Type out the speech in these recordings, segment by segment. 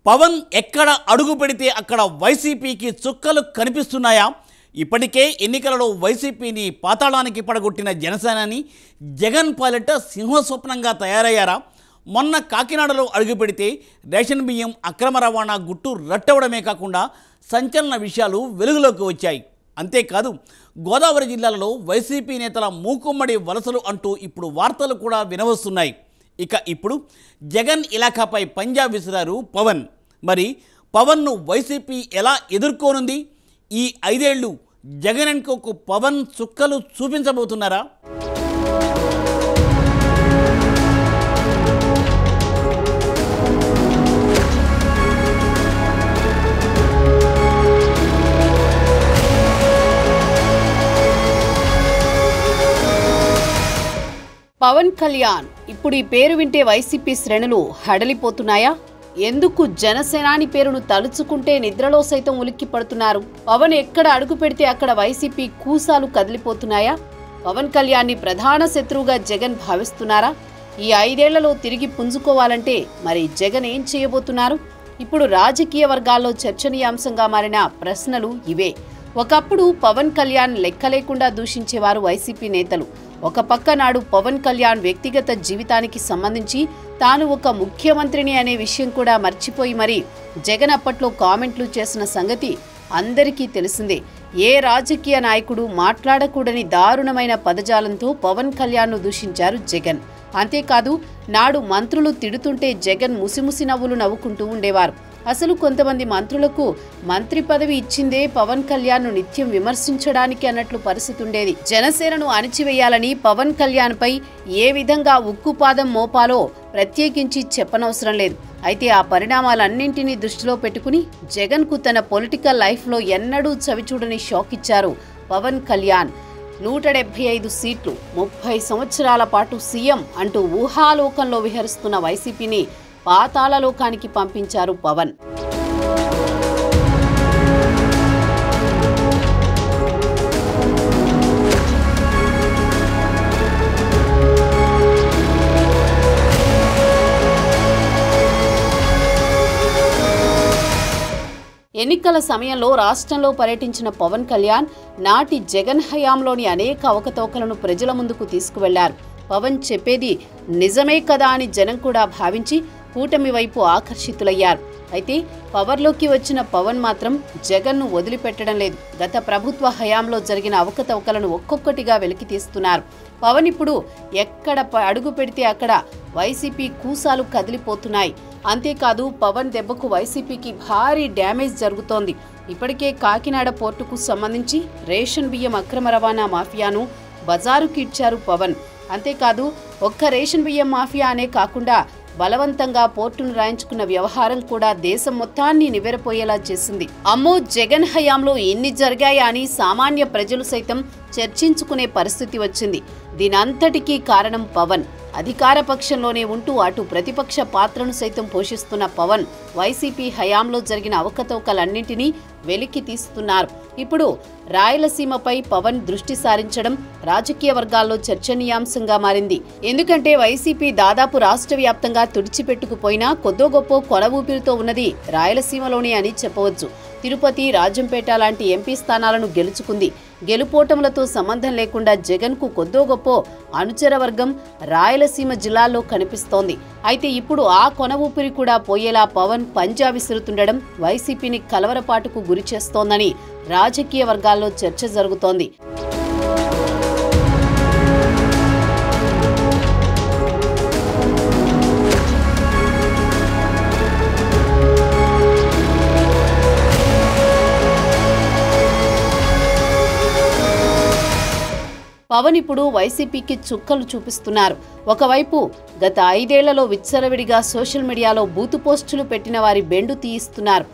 పవన్ ఎక్కడ అడుగు పెడితే అక్కడ వైసీపీకి చుక్కలు కనిపిస్తున్నాయా? ఇప్పటికే ఎన్నికలలో వైసీపీని పాతాళానికి పడగొట్టిన జనసేనాని జగన్ పాలిట సింహస్వప్నంగా తయారయ్యారా? మొన్న కాకినాడలో అడుగు పెడితే రేషన్ బియ్యం అక్రమ రవాణా గుట్టు రట్టవడమే కాకుండా సంచలన విషయాలు వెలుగులోకి వచ్చాయి. అంతేకాదు గోదావరి జిల్లాలలో వైసీపీ నేతల మూకుమ్మడి వలసలు అంటూ ఇప్పుడు వార్తలు కూడా వినవస్తున్నాయి. ఇక ఇప్పుడు జగన్ ఇలాఖాపై పంజా విసిరారు పవన్. మరి పవన్ను వైసీపీ ఎలా ఎదుర్కోనుంది? ఈ 5 ఏళ్లు జగన్ ఎన్కోకు పవన్ చుక్కలు చూపించబోతున్నారా? పవన్ కళ్యాణ్ ఇప్పుడు ఈ పేరు వింటే వైసీపీ శ్రేణులు హడలిపోతున్నాయా? ఎందుకు జనసేనాని పేరును తలుచుకుంటే నిద్రలో సైతం ఉలిక్కి పడుతున్నారు? పవన్ ఎక్కడ అడుగు పెడితే అక్కడ వైసీపీ కూసాలు కదిలిపోతున్నాయా? పవన్ కళ్యాణ్ని ప్రధాన శత్రువుగా జగన్ భావిస్తున్నారా? ఈ 5 ఏళ్లలో తిరిగి పుంజుకోవాలంటే మరి జగన్ ఏం చేయబోతున్నారు? ఇప్పుడు రాజకీయ వర్గాల్లో చర్చనీయాంశంగా మారిన ప్రశ్నలు ఇవే. ఒకప్పుడు పవన్ కళ్యాణ్ లెక్క లేకుండా దూషించేవారు వైసీపీ నేతలు. ఒక పక్క నాడు పవన్ కళ్యాణ్ వ్యక్తిగత జీవితానికి సంబంధించి తాను ఒక ముఖ్యమంత్రిని అనే విషయం కూడా మర్చిపోయి మరి జగన్ అప్పట్లో కామెంట్లు చేసిన సంగతి అందరికీ తెలిసిందే. ఏ రాజకీయ నాయకుడు మాట్లాడకూడని దారుణమైన పదజాలంతో పవన్ కళ్యాణ్ను దూషించారు జగన్. అంతేకాదు నాడు మంత్రులు తిడుతుంటే జగన్ ముసిముసి నవ్వులు నవ్వుకుంటూ ఉండేవారు. అసలు కొంతమంది మంత్రులకు మంత్రి పదవి ఇచ్చిందే పవన్ కళ్యాణ్ను నిత్యం విమర్శించడానికి అన్నట్లు పరిస్థితి ఉండేది. జనసేనను అణిచివేయాలని పవన్ కళ్యాణ్పై ఏ విధంగా ఉక్కుపాదం మోపాలో ప్రత్యేకించి చెప్పనవసరం లేదు. అయితే ఆ పరిణామాలన్నింటినీ దృష్టిలో పెట్టుకుని జగన్కు తన పొలిటికల్ లైఫ్లో ఎన్నడూ చవిచూడని షాక్ ఇచ్చారు పవన్ కళ్యాణ్. 175 సీట్లు, 30 సంవత్సరాల పాటు సీఎం అంటూ ఊహాలోకంలో విహరిస్తున్న వైసీపీని పాతాళలోకానికి పంపించారు పవన్. ఎన్నికల సమయంలో రాష్ట్రంలో పర్యటించిన పవన్ కళ్యాణ్ నాటి జగన్ హయాంలోని అనేక అవకతవకలను ప్రజల ముందుకు తీసుకువెళ్లారు. పవన్ చెప్పేది నిజమే కదా అని జనం కూడా భావించి కూటమి వైపు ఆకర్షితులయ్యారు. అయితే పవర్లోకి వచ్చిన పవన్ మాత్రం జగన్ను వదిలిపెట్టడం లేదు. గత ప్రభుత్వ హయాంలో జరిగిన అవకతవకలను ఒక్కొక్కటిగా వెలికి తీస్తున్నారు. పవన్ ఇప్పుడు ఎక్కడ అడుగు పెడితే అక్కడ వైసీపీ కూసాలు కదిలిపోతున్నాయి. అంతేకాదు పవన్ దెబ్బకు వైసీపీకి భారీ డ్యామేజ్ జరుగుతోంది. ఇప్పటికే కాకినాడ పోర్టుకు సంబంధించి రేషన్ బియ్యం అక్రమ రవాణా మాఫియాను బజారుకి ఇచ్చారు పవన్. అంతేకాదు ఒక్క రేషన్ బియ్యం మాఫియా అనే కాకుండా బలవంతంగా పోర్టును రాయించుకున్న వ్యవహారం కూడా దేశం మొత్తాన్ని నివ్వెరపోయేలా చేసింది. అమ్మో, జగన్ హయాంలో ఎన్ని జరిగాయా అని సామాన్య ప్రజలు సైతం చర్చించుకునే పరిస్థితి వచ్చింది. దీనంతటికీ కారణం పవన్. అధికార పక్షంలోనే ఉంటూ అటు ప్రతిపక్ష పాత్రను సైతం పోషిస్తున్న పవన్ వైసీపీ హయాంలో జరిగిన అవకతవకలన్నింటినీ వెలికి తీస్తున్నారు. ఇప్పుడు రాయలసీమపై పవన్ దృష్టి సారించడం రాజకీయ వర్గాల్లో చర్చనీయాంశంగా మారింది. ఎందుకంటే వైసీపీ దాదాపు రాష్ట్ర వ్యాప్తంగా తుడిచిపెట్టుకుపోయినా కొద్దో గొప్ప కొన ఊపిరితో ఉన్నది రాయలసీమలోనే అని చెప్పవచ్చు. తిరుపతి, రాజంపేట లాంటి ఎంపీ స్థానాలను గెలుచుకుంది. గెలుపోటములతో సంబంధం లేకుండా జగన్కు కొద్దో గొప్ప అనుచర వర్గం రాయలసీమ జిల్లాల్లో కనిపిస్తోంది. అయితే ఇప్పుడు ఆ కొన ఊపిరి కూడా పోయేలా పవన్ పంజా విసురుతుండడం వైసీపీని కలవరపాటుకు గురి చేస్తోందని రాజకీయ వర్గాల్లో చర్చ జరుగుతోంది. పవన్ ఇప్పుడు వైసీపీకి చుక్కలు చూపిస్తున్నారు. ఒకవైపు గత 5 ఏళ్లలో విచ్చలవిడిగా సోషల్ మీడియాలో బూతు పోస్టులు పెట్టిన వారి బెండు తీయిస్తున్నారు.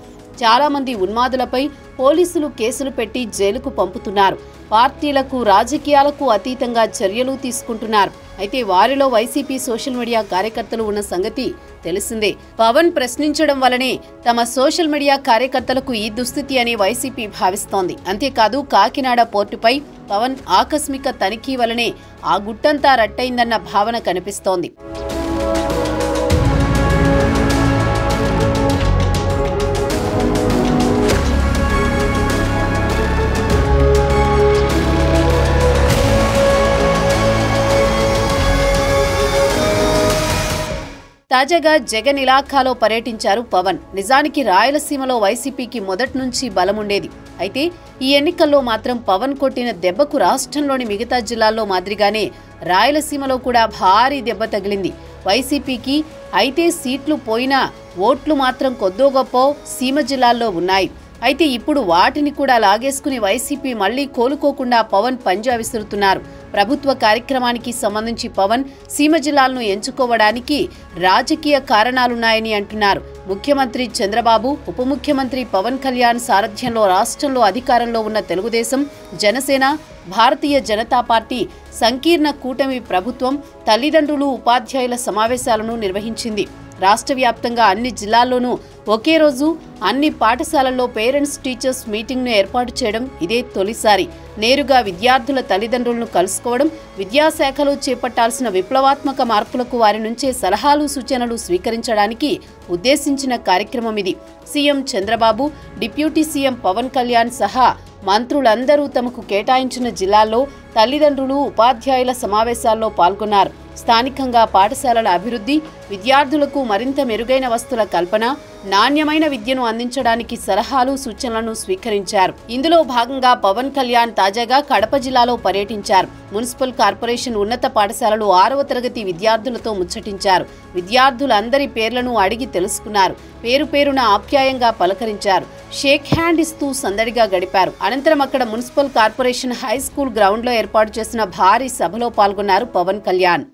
చాలా మంది ఉన్మాదులపై పోలీసులు కేసులు పెట్టి జైలుకు పంపుతున్నారు. పార్టీలకు, రాజకీయాలకు అతీతంగా చర్యలు తీసుకుంటున్నారు. అయితే వారిలో వైసీపీ సోషల్ మీడియా కార్యకర్తలు ఉన్న సంగతి తెలిసిందే. పవన్ ప్రశ్నించడం వల్లనే తమ సోషల్ మీడియా కార్యకర్తలకు ఈ దుస్థితి అని వైసీపీ భావిస్తోంది. అంతేకాదు కాకినాడ పోర్టుపై పవన్ ఆకస్మిక తనిఖీ వల్లనే ఆ గుట్టంతా రట్టయిందన్న భావన కనిపిస్తోంది. తాజాగా జగన్ ఇలాఖాలో పర్యటించారు పవన్. నిజానికి రాయలసీమలో వైసీపీకి మొదటి నుంచి బలముండేది. అయితే ఈ ఎన్నికల్లో మాత్రం పవన్ కొట్టిన దెబ్బకు రాష్ట్రంలోని మిగతా జిల్లాల్లో మాదిరిగానే రాయలసీమలో కూడా భారీ దెబ్బ తగిలింది వైసీపీకి. అయితే సీట్లు పోయినా ఓట్లు మాత్రం కొద్దో గొప్పో సీమ జిల్లాల్లో ఉన్నాయి. అయితే ఇప్పుడు వాటిని కూడా లాగేసుకుని వైసీపీ మళ్లీ కోలుకోకుండా పవన్ పంజా విసురుతున్నారు. ప్రభుత్వ కార్యక్రమానికి సంబంధించి పవన్ సీమ జిల్లాలను ఎంచుకోవడానికి రాజకీయ కారణాలున్నాయని అంటున్నారు. ముఖ్యమంత్రి చంద్రబాబు, ఉప ముఖ్యమంత్రి పవన్ కళ్యాణ్ సారథ్యంలో రాష్ట్రంలో అధికారంలో ఉన్న తెలుగుదేశం, జనసేన, భారతీయ జనతా పార్టీ సంకీర్ణ కూటమి ప్రభుత్వం తల్లిదండ్రులు, ఉపాధ్యాయుల సమావేశాలను నిర్వహించింది. రాష్ట్ర వ్యాప్తంగా అన్ని జిల్లాల్లోనూ ఒకే రోజు అన్ని పాఠశాలల్లో పేరెంట్స్ టీచర్స్ మీటింగ్ను ఏర్పాటు చేయడం ఇదే తొలిసారి. నేరుగా విద్యార్థుల తల్లిదండ్రులను కలుసుకోవడం, విద్యాశాఖలో చేపట్టాల్సిన విప్లవాత్మక మార్పులకు వారి నుంచే సలహాలు, సూచనలు స్వీకరించడానికి ఉద్దేశించిన కార్యక్రమం ఇది. CM Chandrababu, deputy CM Pawan Kalyan సహా మంత్రులందరూ తమకు కేటాయించిన జిల్లాల్లో తల్లిదండ్రులు, ఉపాధ్యాయుల సమావేశాల్లో పాల్గొన్నారు. స్థానికంగా పాఠశాలల అభివృద్ధి, విద్యార్థులకు మరింత మెరుగైన వస్తువుల కల్పన, నాణ్యమైన విద్యను అందించడానికి సలహాలు, సూచనలను స్వీకరించారు. ఇందులో భాగంగా పవన్ కళ్యాణ్ తాజాగా కడప జిల్లాలో పర్యటించారు. మున్సిపల్ కార్పొరేషన్ ఉన్నత పాఠశాలలు 6వ తరగతి విద్యార్థులతో ముచ్చటించారు. విద్యార్థులందరి పేర్లను అడిగి తెలుసుకున్నారు. పేరు పేరున ఆప్యాయంగా పలకరించారు. షేక్ హ్యాండ్ ఇస్తూ సందడిగా గడిపారు. అనంతరం అక్కడ మున్సిపల్ కార్పొరేషన్ హై స్కూల్ గ్రౌండ్లో ఏర్పాటు చేసిన భారీ సభలో పాల్గొన్నారు పవన్ కళ్యాణ్.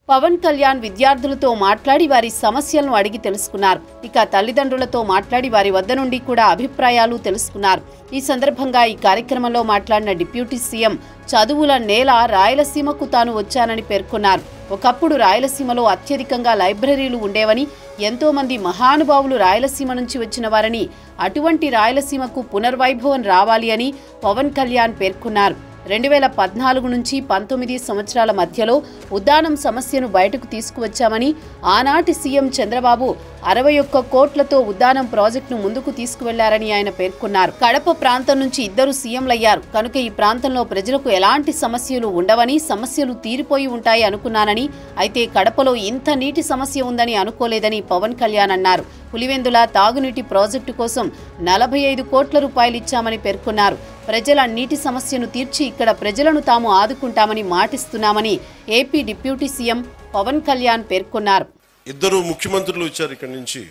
పవన్ కళ్యాణ్ విద్యార్థులతో మాట్లాడి వారి సమస్యలను అడిగి తెలుసుకున్నారు. ఇక తల్లిదండ్రులతో మాట్లాడి వారి వద్ద నుండి కూడా అభిప్రాయాలు తెలుసుకున్నారు. ఈ సందర్భంగా ఈ కార్యక్రమంలో మాట్లాడిన డిప్యూటీ సీఎం చదువుల నేల రాయలసీమకు తాను వచ్చానని పేర్కొన్నారు. ఒకప్పుడు రాయలసీమలో అత్యధికంగా లైబ్రరీలు ఉండేవని, ఎంతో మంది మహానుభావులు రాయలసీమ నుంచి వచ్చిన వారని, అటువంటి రాయలసీమకు పునర్వైభవం రావాలి అని పవన్ కళ్యాణ్ పేర్కొన్నారు. 2014 నుంచి 19 సంవత్సరాల మధ్యలో ఉద్దానం సమస్యను బయటకు తీసుకువచ్చామని, ఆనాటి సీఎం చంద్రబాబు 61 కోట్లతో ఉద్దానం ప్రాజెక్టును ముందుకు తీసుకువెళ్లారని ఆయన పేర్కొన్నారు. కడప ప్రాంతం నుంచి 2 సీఎంలయ్యారు కనుక ఈ ప్రాంతంలో ప్రజలకు ఎలాంటి సమస్యలు ఉండవని, సమస్యలు తీరిపోయి ఉంటాయి అనుకున్నానని, అయితే కడపలో ఇంత నీటి సమస్య ఉందని అనుకోలేదని పవన్ కళ్యాణ్ అన్నారు. పులివెందుల తాగునీటి ప్రాజెక్టు కోసం 45 కోట్ల రూపాయలు ఇచ్చామని పేర్కొన్నారు. ప్రజల నీటి సమస్యను తీర్చి ఇక్కడ ప్రజలను తాము ఆదుకుంటామని మాటిస్తున్నామని AP deputy CM Pawan Kalyan పేర్కొన్నారు. 2 ముఖ్యమంత్రులు వచ్చారు ఇక్కడి నుంచి,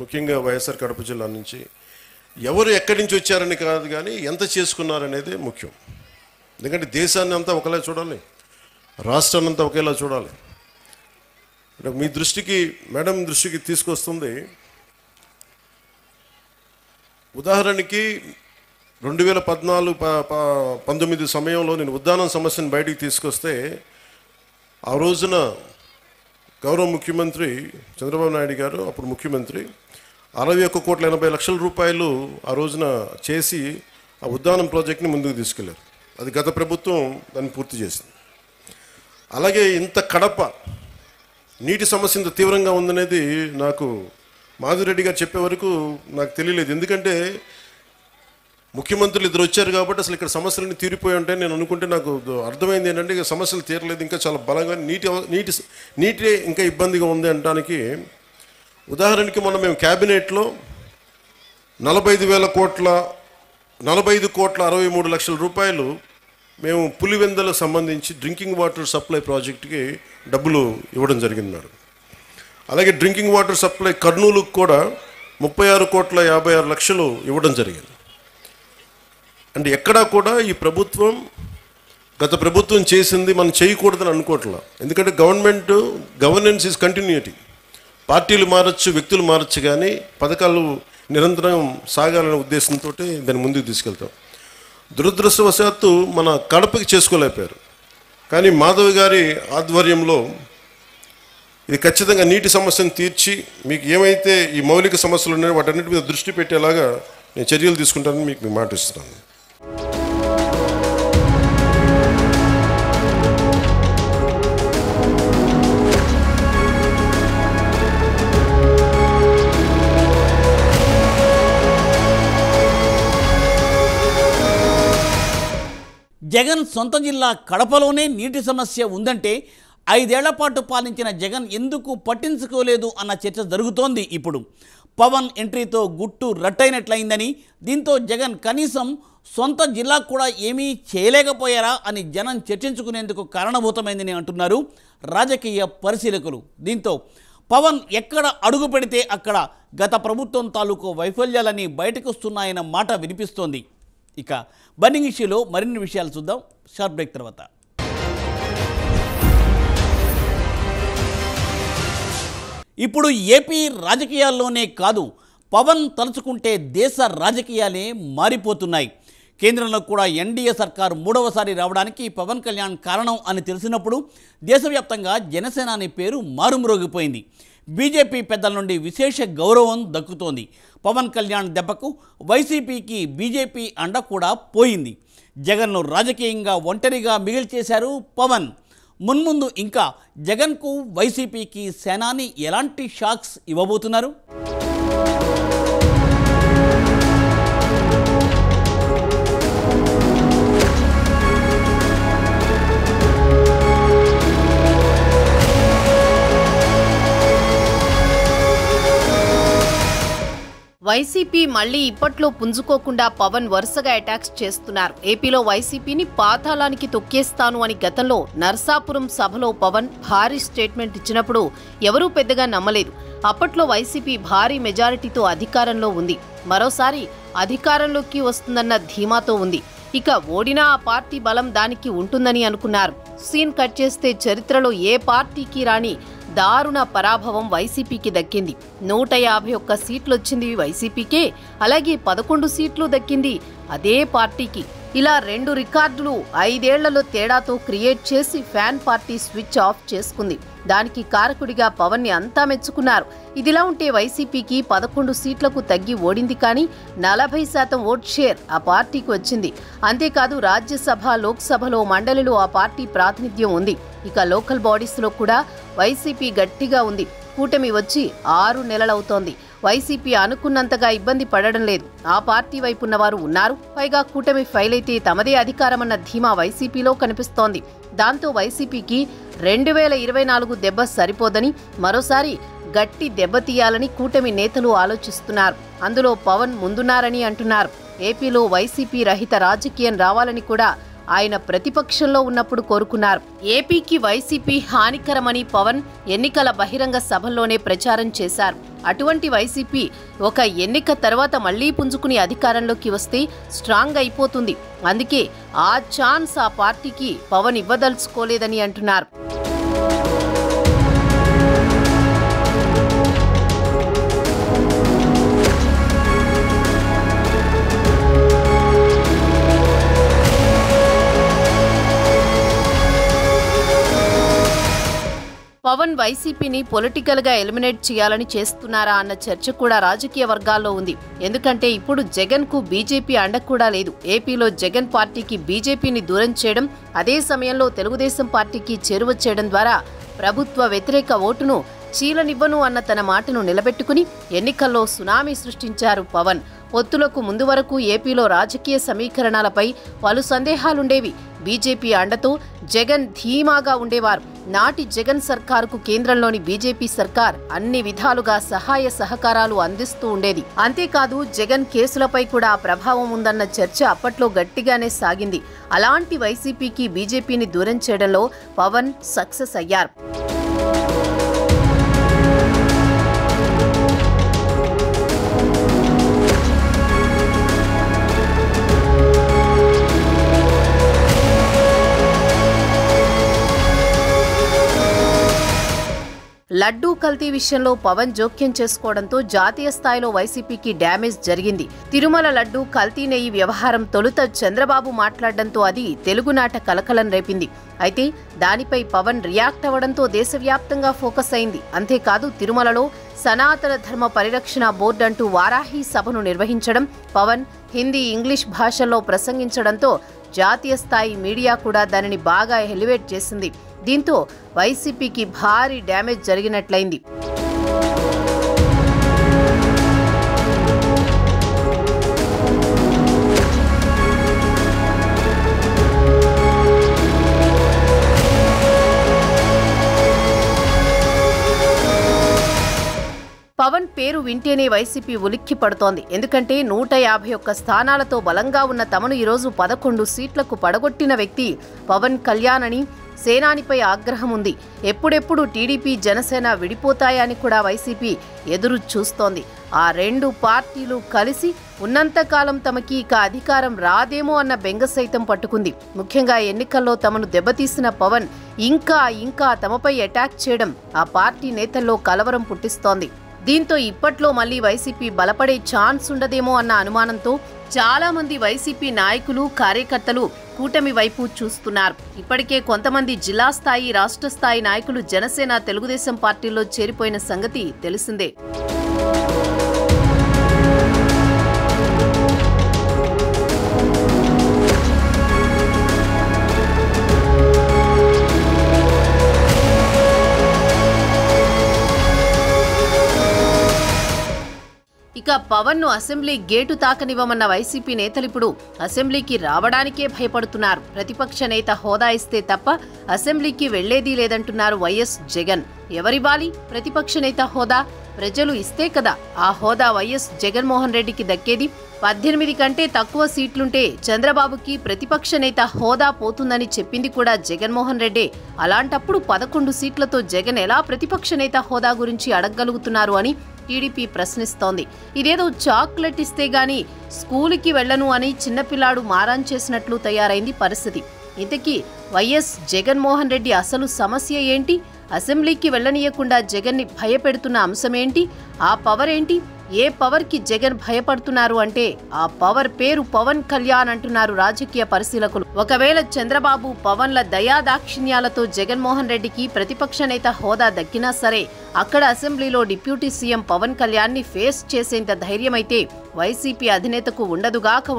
ముఖ్యంగా వైఎస్ఆర్ కడప జిల్లా నుంచి. ఎవరు ఎక్కడి నుంచి వచ్చారని కాదు కానీ ఎంత చేసుకున్నారనేదే ముఖ్యం. ఎందుకంటే దేశాన్ని అంతా ఒకలా చూడాలి, రాష్ట్రాన్ని అంతా ఒకేలా చూడాలి. అంటే మీ దృష్టికి, మేడం దృష్టికి తీసుకొస్తుంది. ఉదాహరణకి 2014-19 సమయంలో నేను ఉద్దానం సమస్యను బయటికి తీసుకొస్తే ఆ రోజున గౌరవ ముఖ్యమంత్రి చంద్రబాబు నాయుడు గారు, అప్పుడు ముఖ్యమంత్రి, 61,80,00,000 రూపాయలు ఆ రోజున చేసి ఆ ఉద్దానం ప్రాజెక్ట్ని ముందుకు తీసుకెళ్లారు. అది గత ప్రభుత్వం దాన్ని పూర్తి చేసింది. అలాగే ఇంత కడప నీటి సమస్య ఇంత తీవ్రంగా ఉందనేది నాకు మాధురెడ్డి గారు చెప్పే వరకు నాకు తెలియలేదు. ఎందుకంటే ముఖ్యమంత్రులు 2 వచ్చారు కాబట్టి అసలు ఇక్కడ సమస్యలన్నీ తీరిపోయి ఉంటాయని నేను అనుకుంటే నాకు అర్థమైంది ఏంటంటే ఇక సమస్యలు తీరలేదు, ఇంకా చాలా బలంగా నీటి ఇంకా ఇబ్బందిగా ఉంది అనడానికి. ఉదాహరణకి మొన్న మేము క్యాబినెట్లో 45,63,00,000 రూపాయలు మేము పులివెందులకు సంబంధించి డ్రింకింగ్ వాటర్ సప్లై ప్రాజెక్టుకి డబ్బులు ఇవ్వడం జరిగింది మేడం. అలాగే డ్రింకింగ్ వాటర్ సప్లై కర్నూలుకు కూడా 36,56,00,000 ఇవ్వడం జరిగింది. అంటే ఎక్కడా కూడా ఈ ప్రభుత్వం, గత ప్రభుత్వం చేసింది మనం చేయకూడదని అనుకోవట్లా. ఎందుకంటే గవర్నెన్స్ ఈజ్ కంటిన్యూటీ. పార్టీలు మారచ్చు, వ్యక్తులు మారచ్చు, కానీ పథకాలు నిరంతరం సాగాలనే ఉద్దేశంతో దాన్ని ముందుకు తీసుకెళ్తాం. దురదృష్టవశాత్తు మన కడపకి చేసుకోలేకపోయారు. కానీ మాధవ్ గారి ఆధ్వర్యంలో ఇది ఖచ్చితంగా నీటి సమస్యను తీర్చి మీకు ఏమైతే ఈ మౌలిక సమస్యలు ఉన్నాయో వాటన్నిటి మీద దృష్టి పెట్టేలాగా నేను చర్యలు తీసుకుంటానని మీకు మాట ఇస్తున్నాను. జగన్ సొంత జిల్లా కడపలోనే నీటి సమస్య ఉందంటే 5 ఏళ్ల పాటు పాలించిన జగన్ ఎందుకు పట్టించుకోలేదు అన్న చర్చ జరుగుతోంది. ఇప్పుడు పవన్ ఎంట్రీతో గుట్టు రట్టయినట్లయిందని, దీంతో జగన్ కనీసం సొంత జిల్లాకు కూడా ఏమీ చేయలేకపోయారా అని జనం చర్చించుకునేందుకు కారణభూతమైందని అంటున్నారు రాజకీయ పరిశీలకులు. దీంతో పవన్ ఎక్కడ అడుగు పెడితే అక్కడ గత ప్రభుత్వం తాలూకు వైఫల్యాలని బయటకొస్తున్నాయన్న మాట వినిపిస్తోంది. ఇక బర్నింగ్ ఇష్యూలో మరిన్ని విషయాలు చూద్దాం షార్ట్ బ్రేక్ తర్వాత. ఇప్పుడు ఏపీ రాజకీయాల్లోనే కాదు, పవన్ తలుచుకుంటే దేశ రాజకీయాలే మారిపోతున్నాయి. కేంద్రంలో కూడా ఎన్డీఏ సర్కారు 3వసారి రావడానికి పవన్ కళ్యాణ్ కారణం అని తెలిసినప్పుడు దేశవ్యాప్తంగా జనసేన అనే పేరు మారుమ్రోగిపోయింది. బీజేపీ పెద్దల నుండి విశేష గౌరవం దక్కుతోంది. పవన్ కళ్యాణ్ దెబ్బకు వైసీపీకి బీజేపీ అండ కూడా పోయింది. జగన్ను రాజకీయంగా ఒంటరిగా మిగిల్చేశారు పవన్. మున్ముందు ఇంకా జగన్కు వైసీపీకి సేనాని ఎలాంటి షాక్స్ ఇవ్వబోతున్నారు? వైసీపీ మళ్లీ ఇప్పట్లో పుంజుకోకుండా పవన్ వరుసగా అటాక్స్ చేస్తున్నారు. ఏపీలో వైసీపీని పాతాళానికి తొక్కేస్తాను అని గతంలో నర్సాపురం సభలో పవన్ భారీ స్టేట్మెంట్ ఇచ్చినప్పుడు ఎవరూ పెద్దగా నమ్మలేదు. అప్పట్లో వైసీపీ భారీ మెజారిటీతో అధికారంలో ఉంది. మరోసారి అధికారంలోకి వస్తుందన్న ధీమాతో ఉంది. ఇక ఓడినా ఆ పార్టీ బలం దానికి ఉంటుందని అనుకున్నారు. సీన్ కట్ చేస్తే చరిత్రలో ఏ పార్టీకి రాని దారుణ పరాభవం వైసీపీకి దక్కింది. 151 సీట్లొచ్చింది వైసీపీకే, అలాగే 11 సీట్లు దక్కింది అదే పార్టీకి. ఇలా 2 రికార్డులు 5 ఏళ్లలో తేడాతో క్రియేట్ చేసి ఫ్యాన్ పార్టీ స్విచ్ ఆఫ్ చేసుకుంది. దానికి కారకుడిగా పవన్ ని అంతా మెచ్చుకున్నారు. ఇదిలా ఉంటే వైసీపీకి 11 సీట్లకు తగ్గి ఓడింది, కానీ 40% ఓట్ షేర్ ఆ పార్టీకి వచ్చింది. అంతేకాదు రాజ్యసభ, లోక్సభలో, మండలిలో ఆ పార్టీ ప్రాతినిధ్యం ఉంది. ఇక లోకల్ బాడీస్లో కూడా వైసీపీ గట్టిగా ఉంది. కూటమి వచ్చి 6 నెలలవుతోంది. వైసీపీ అనుకున్నంతగా ఇబ్బంది పడడం లేదు. ఆ పార్టీ వైపు ఉన్నవారు ఉన్నారు. పైగా కూటమి ఫైల్ అయితే తమదే అధికారమన్న ధీమా వైసీపీలో కనిపిస్తోంది. దాంతో వైసీపీకి 2024 దెబ్బ సరిపోదని మరోసారి గట్టి దెబ్బతీయాలని కూటమి నేతలు ఆలోచిస్తున్నారు. అందులో పవన్ ముందున్నారని అంటున్నారు. ఏపీలో వైసీపీ రహిత రాజకీయం రావాలని కూడా ఆయన ప్రతిపక్షంలో ఉన్నప్పుడు కోరుకున్నారు. ఏపీకి వైసీపీ హానికరమని పవన్ ఎన్నికల బహిరంగ సభల్లోనే ప్రచారం చేశారు. అటువంటి వైసీపీ ఒక ఎన్నిక తర్వాత మళ్లీ పుంజుకుని అధికారంలోకి వస్తే స్ట్రాంగ్ అయిపోతుంది. అందుకే ఆ ఛాన్స్ ఆ పార్టీకి పవన్ ఇవ్వదలుచుకోలేదని అంటున్నారు. పవన్ వైసీపీని పొలిటికల్ గా ఎలిమినేట్ చేయాలని చేస్తున్నారా అన్న చర్చ కూడా రాజకీయ వర్గాల్లో ఉంది. ఎందుకంటే ఇప్పుడు జగన్ కు బీజేపీ అండ కూడా లేదు. ఏపీలో జగన్ పార్టీకి బీజేపీని దూరం చేయడం, అదే సమయంలో తెలుగుదేశం పార్టీకి చేరువ చేయడం ద్వారా ప్రభుత్వ వ్యతిరేక ఓటును చీలనివ్వను అన్న తన మాటను నిలబెట్టుకుని ఎన్నికల్లో సునామీ సృష్టించారు పవన్. పొత్తులకు ముందు వరకు ఏపీలో రాజకీయ సమీకరణాలపై పలు సందేహాలుండేవి. బీజేపీ అండతో జగన్ ధీమాగా ఉండేవారు. నాటి జగన్ సర్కారుకు కేంద్రంలోని బీజేపీ సర్కార్ అన్ని విధాలుగా సహాయ సహకారాలు అందిస్తూ ఉండేది. అంతేకాదు జగన్ కేసులపై కూడా ప్రభావం ఉందన్న చర్చ అప్పట్లో గట్టిగానే సాగింది. అలాంటి వైసీపీకి బీజేపీని దూరం చేయడంలో పవన్ సక్సెస్ అయ్యారు. లడ్డూ కల్తీ విషయంలో పవన్ జోక్యం చేసుకోవడంతో జాతీయ స్థాయిలో వైసీపీకి డ్యామేజ్ జరిగింది. తిరుమల లడ్డూ కల్తీ నెయ్యి వ్యవహారం తొలుత చంద్రబాబు మాట్లాడడంతో అది తెలుగునాట కలకలం రేపింది. అయితే దానిపై పవన్ రియాక్ట్ అవ్వడంతో దేశవ్యాప్తంగా ఫోకస్ అయింది. అంతేకాదు తిరుమలలో సనాతన ధర్మ పరిరక్షణ బోర్డు అంటూ వారాహి సభను నిర్వహించడం, పవన్ హిందీ, ఇంగ్లీష్ భాషల్లో ప్రసంగించడంతో జాతీయ స్థాయి మీడియా కూడా దానిని బాగా ఎలివేట్ చేసింది. దీంతో వైసీపీకి భారీ డ్యామేజ్ జరిగినట్లయింది. పేరు వింటేనే వైసీపీ ఉలిక్కి పడుతోంది. ఎందుకంటే 151 స్థానాలతో బలంగా ఉన్న తమను ఈరోజు 11 సీట్లకు పడగొట్టిన వ్యక్తి పవన్ కళ్యాణ్ అని సేనానిపై ఆగ్రహం ఉంది. ఎప్పుడెప్పుడు టీడీపీ జనసేన విడిపోతాయని కూడా వైసీపీ ఎదురు చూస్తోంది. ఆ రెండు పార్టీలు కలిసి ఉన్నంతకాలం తమకి ఇక అధికారం రాదేమో అన్న బెంగ సైతం పట్టుకుంది. ముఖ్యంగా ఎన్నికల్లో తమను దెబ్బతీసిన పవన్ ఇంకా తమపై అటాక్ చేయడం ఆ పార్టీ నేతల్లో కలవరం పుట్టిస్తోంది. దీంతో ఇప్పట్లో మళ్లీ వైసీపీ బలపడే ఛాన్స్ ఉండదేమో అన్న అనుమానంతో చాలా మంది వైసీపీ నాయకులు కార్యకర్తలు కూటమి వైపు చూస్తున్నారు. ఇప్పటికే కొంతమంది జిల్లా స్థాయి రాష్ట్ర స్థాయి నాయకులు జనసేన తెలుగుదేశం పార్టీల్లో చేరిపోయిన సంగతి తెలిసిందే. ఇక పవన్ ను అసెంబ్లీ గేటు తాకనివ్వమన్న వైసీపీ నేతలు ఇప్పుడు అసెంబ్లీకి రావడానికే భయపడుతున్నారు. ప్రతిపక్ష నేత హోదా ఇస్తే తప్ప అసెంబ్లీకి వెళ్లేదీ లేదంటున్నారు వైఎస్ జగన్. ఎవరివ్వాలి ప్రతిపక్ష నేత హోదా? ప్రజలు ఇస్తే కదా ఆ హోదా వైఎస్ జగన్మోహన్ రెడ్డికి దక్కేది. 18 కంటే తక్కువ సీట్లుంటే చంద్రబాబుకి ప్రతిపక్ష నేత హోదా పోతుందని చెప్పింది కూడా జగన్మోహన్ రెడ్డే. అలాంటప్పుడు 11 సీట్లతో జగన్ ఎలా ప్రతిపక్ష నేత హోదా గురించి అడగగలుగుతున్నారు అని టీడీపీ ప్రశ్నిస్తోంది. ఇదేదో చాక్లెట్ ఇస్తే గాని స్కూలుకి వెళ్లను అని చిన్నపిల్లాడు మారాన్ చేసినట్లు తయారైంది పరిస్థితి. ఇంతకీ వైఎస్ జగన్మోహన్ రెడ్డి అసలు సమస్య ఏంటి? అసెంబ్లీకి వెళ్లనీయకుండా జగన్ని భయపెడుతున్న అంశమేంటి? ఆ పవర్ ఏంటి? ఏ పవర్ కి జగన్ భయపడుతున్నారు అంటే ఆ పవర్ పేరు పవన్ కళ్యాణ్ అంటున్నారు రాజకీయ పరిశీలకులు. ఒకవేళ చంద్రబాబు పవన్ల దయాదాక్షిణ్యాలతో జగన్మోహన్ రెడ్డికి ప్రతిపక్ష నేత హోదా దక్కినా సరే అక్కడ అసెంబ్లీలో డిప్యూటీ సీఎం పవన్ కళ్యాణ్ ని ఫేస్ చేసేంత ధైర్యమైతే వైసీపీ అధినేతకు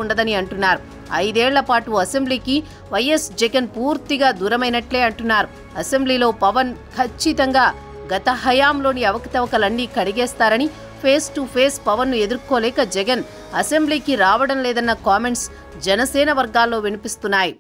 ఉండదని అంటున్నారు. 5 ఏళ్ల పాటు అసెంబ్లీకి వైఎస్ జగన్ పూర్తిగా దూరమైనట్లే అంటున్నారు. అసెంబ్లీలో పవన్ ఖచ్చితంగా గత హయాంలోని అవకతవకలన్నీ కడిగేస్తారని, ఫేస్ టు ఫేస్ పవన్ ను ఎదుర్కోలేక జగన్ అసెంబ్లీకి రావడం లేదన్న కామెంట్స్ జనసేన వర్గాల్లో వినిపిస్తున్నాయి.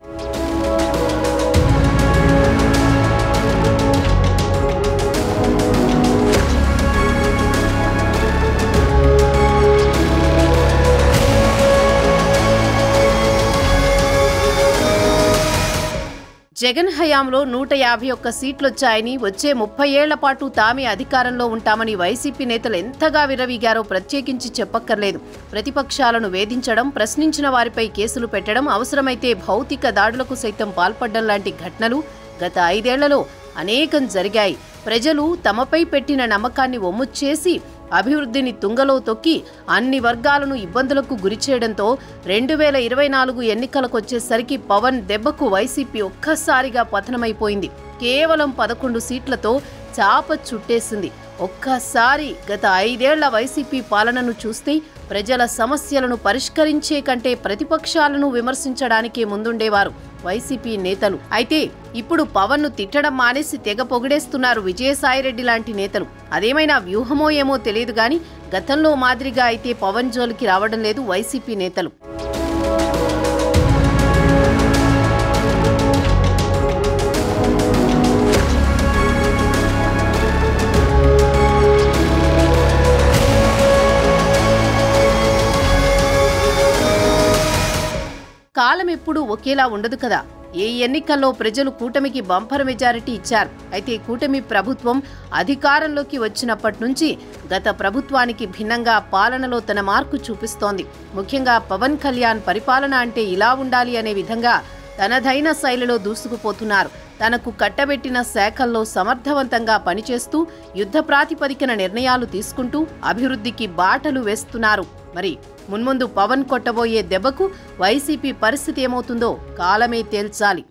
జగన్ హయాంలో 151 సీట్లొచ్చాయని, వచ్చే 30 ఏళ్ల పాటు తామే అధికారంలో ఉంటామని వైసీపీ నేతలు ఎంతగా విర్రవీగారో ప్రత్యేకించి చెప్పక్కర్లేదు. ప్రతిపక్షాలను వేధించడం, ప్రశ్నించిన వారిపై కేసులు పెట్టడం, అవసరమైతే భౌతిక దాడులకు సైతం పాల్పడడం లాంటి ఘటనలు గత 5 ఏళ్లలో అనేకం జరిగాయి. ప్రజలు తమపై పెట్టిన నమ్మకాన్ని ఒమ్ము చేసి అభివృద్ధిని తుంగలో తొక్కి అన్ని వర్గాలను ఇబ్బందులకు గురిచేయడంతో 2024 ఎన్నికలకొచ్చేసరికి పవన్ దెబ్బకు వైసీపీ ఒక్కసారిగా పతనమైపోయింది. కేవలం 11 సీట్లతో చాప చుట్టేసింది. ఒక్కసారి గత 5 ఏళ్ల వైసీపీ పాలనను చూస్తే ప్రజల సమస్యలను పరిష్కరించే కంటే ప్రతిపక్షాలను విమర్శించడానికే ముందుండేవారు వైసీపీ నేతలు. అయితే ఇప్పుడు పవన్ ను తిట్టడం మానేసి తెగ పొగిడేస్తున్నారు విజయసాయిరెడ్డి లాంటి నేతలు. అదేమైనా వ్యూహమో ఏమో తెలియదు గాని గతంలో మాదిరిగా అయితే పవన్ జోలికి రావడం లేదు వైసీపీ నేతలు. కాలం ఎప్పుడూ ఒకేలా ఉండదు కదా. ఏ ఎన్నికల్లో ప్రజలు కూటమికి బంపర్ మెజారిటీ ఇచ్చారు. అయితే కూటమి ప్రభుత్వం అధికారంలోకి వచ్చినప్పటి నుంచి గత ప్రభుత్వానికి భిన్నంగా పాలనలో తన మార్కు చూపిస్తోంది. ముఖ్యంగా పవన్ కళ్యాణ్ పరిపాలన అంటే ఇలా ఉండాలి అనే విధంగా తనదైన శైలిలో దూసుకుపోతున్నారు. తనకు కట్టబెట్టిన శాఖల్లో సమర్థవంతంగా పనిచేస్తూ యుద్ధ ప్రాతిపదికన నిర్ణయాలు తీసుకుంటూ అభివృద్ధికి బాటలు వేస్తున్నారు. మరి మున్ముందు పవన్ కొట్టబోయే దెబ్బకు వైసీపీ పరిస్థితి ఏమవుతుందో కాలమే తేల్చాలి.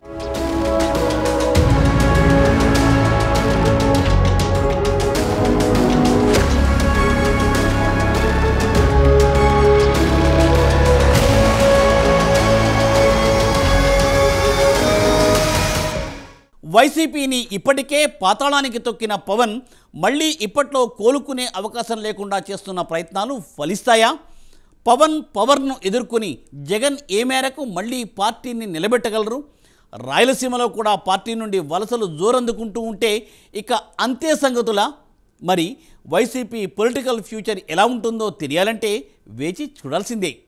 వైసీపీని ఇప్పటికే పాతాళానికి తొక్కిన పవన్ మళ్ళీ ఇప్పట్లో కోలుకునే అవకాశం లేకుండా చేస్తున్న ప్రయత్నాలు ఫలిస్తాయా? పవన్ పవర్ను ఎదుర్కొని జగన్ ఏ మేరకు మళ్ళీ పార్టీని నిలబెట్టగలరు? రాయలసీమలో కూడా పార్టీ నుండి వలసలు జోరందుకుంటూ ఉంటే ఇక అంతే సంగతులా? మరి వైసీపీ పొలిటికల్ ఫ్యూచర్ ఎలా ఉంటుందో తెలియాలంటే వేచి చూడాల్సిందే.